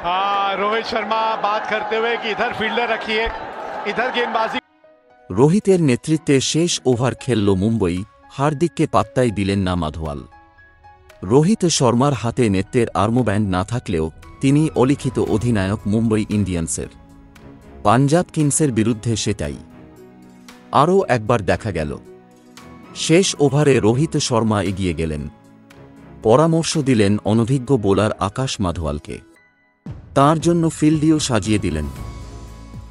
रोहित शर्मा बात करते हुए कि इधर फील्डर रखिए, इधर गेंदबाजी। রোহিতের নেতৃত্বে শেষ ওভার খেলল মুম্বই, হার্দিককে পাত্তাই দিলেন না মাধওয়াল। রোহিত শর্মার হাতে নেতৃত্বের আর্মব্যান্ড না থাকলেও তিনি অলিখিত অধিনায়ক মুম্বই ইন্ডিয়ান্সের। পাঞ্জাব কিংসের বিরুদ্ধে সেটাই আরও একবার দেখা গেল। শেষ ওভারে রোহিত শর্মা এগিয়ে গেলেন, পরামর্শ দিলেন অনভিজ্ঞ বোলার আকাশ মাধওয়ালকে, তাঁর জন্য ফিল্ডিও সাজিয়ে দিলেন।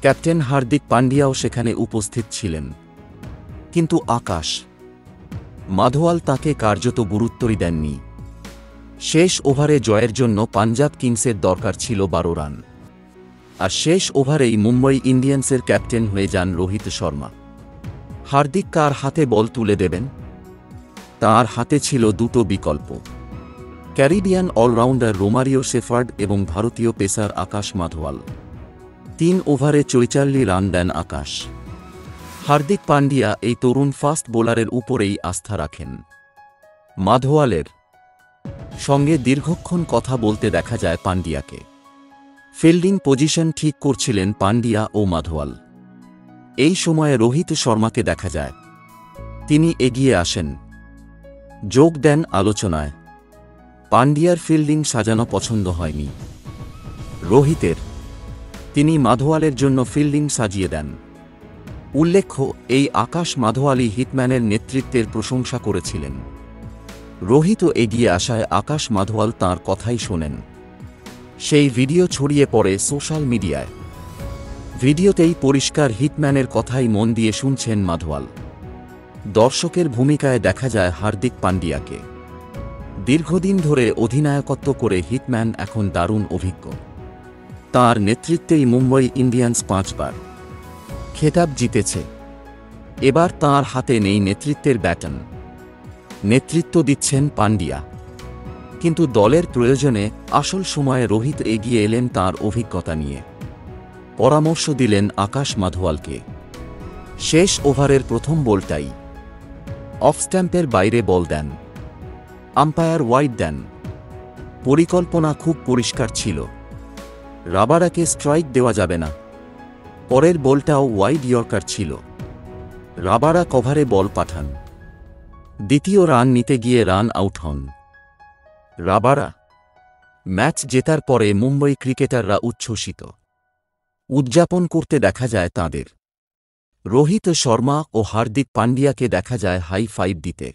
ক্যাপ্টেন হার্দিক পান্ডিয়াও সেখানে উপস্থিত ছিলেন, কিন্তু আকাশ মাধওয়াল তাকে কার্যত গুরুত্বই দেননি। শেষ ওভারে জয়ের জন্য পাঞ্জাব কিংসের দরকার ছিল 12 রান, আর শেষ ওভারেই মুম্বই ইন্ডিয়ান্সের ক্যাপ্টেন হয়ে যান রোহিত শর্মা। হার্দিক কার হাতে বল তুলে দেবেন? তাঁর হাতে ছিল দুটো বিকল্প, ক্যারিবিয়ান অলরাউন্ডার রোমারিও শেফার্ড এবং ভারতীয় পেসার আকাশ মাধওয়াল। 3 ওভারে 44 রান দেন আকাশ। হার্দিক পান্ডিয়া এই তরুণ ফাস্ট বোলারের উপরেই আস্থা রাখেন। মাধওয়ালের সঙ্গে দীর্ঘক্ষণ কথা বলতে দেখা যায় পান্ডিয়াকে। ফিল্ডিং পজিশন ঠিক করছিলেন পান্ডিয়া ও মাধওয়াল। এই সময়ে রোহিত শর্মাকে দেখা যায়, তিনি এগিয়ে আসেন, যোগ দেন আলোচনায়। পান্ডিয়ার ফিল্ডিং সাজানো পছন্দ হয়নি রোহিতের, তিনি মাধওয়ালের জন্য ফিল্ডিং সাজিয়ে দেন। উল্লেখ্য, এই আকাশ মাধওয়ালই হিটম্যানের নেতৃত্বের প্রশংসা করেছিলেন। রোহিত এগিয়ে আসায় আকাশ মাধওয়াল তাঁর কথাই শোনেন। সেই ভিডিও ছড়িয়ে পড়ে সোশ্যাল মিডিয়ায়। ভিডিওতেই পরিষ্কার হিটম্যানের কথাই মন দিয়ে শুনছেন মাধওয়াল। দর্শকের ভূমিকায় দেখা যায় হার্দিক পান্ডিয়াকে। দীর্ঘদিন ধরে অধিনায়কত্ব করে হিটম্যান এখন দারুণ অভিজ্ঞ। তাঁর নেতৃত্বেই মুম্বই ইন্ডিয়ান্স 5 বার খেতাব জিতেছে। এবার তাঁর হাতে নেই নেতৃত্বের ব্যাটন, নেতৃত্ব দিচ্ছেন পান্ডিয়া। কিন্তু দলের প্রয়োজনে আসল সময়ে রোহিত এগিয়ে এলেন তাঁর অভিজ্ঞতা নিয়ে। পরামর্শ দিলেন আকাশ মাধওয়ালকে। শেষ ওভারের প্রথম বলটাই অফ স্ট্যাম্পের বাইরে বল দেন, আম্পায়ার ওয়াইড দেন। পরিকল্পনা খুব পরিষ্কার ছিল, রাবারাকে স্ট্রাইক দেওয়া যাবে না। পরের বলটাও ওয়াইড ইয়র্কার ছিল, রাবারা কভারে বল পাঠান। দ্বিতীয় রান নিতে গিয়ে রান আউট হন রাবারা। ম্যাচ জেতার পরে মুম্বই ক্রিকেটাররা উচ্ছ্বসিত উদযাপন করতে দেখা যায় তাঁদের। রোহিত শর্মা ও হার্দিক পান্ডিয়াকে দেখা যায় হাই ফাইভ দিতে।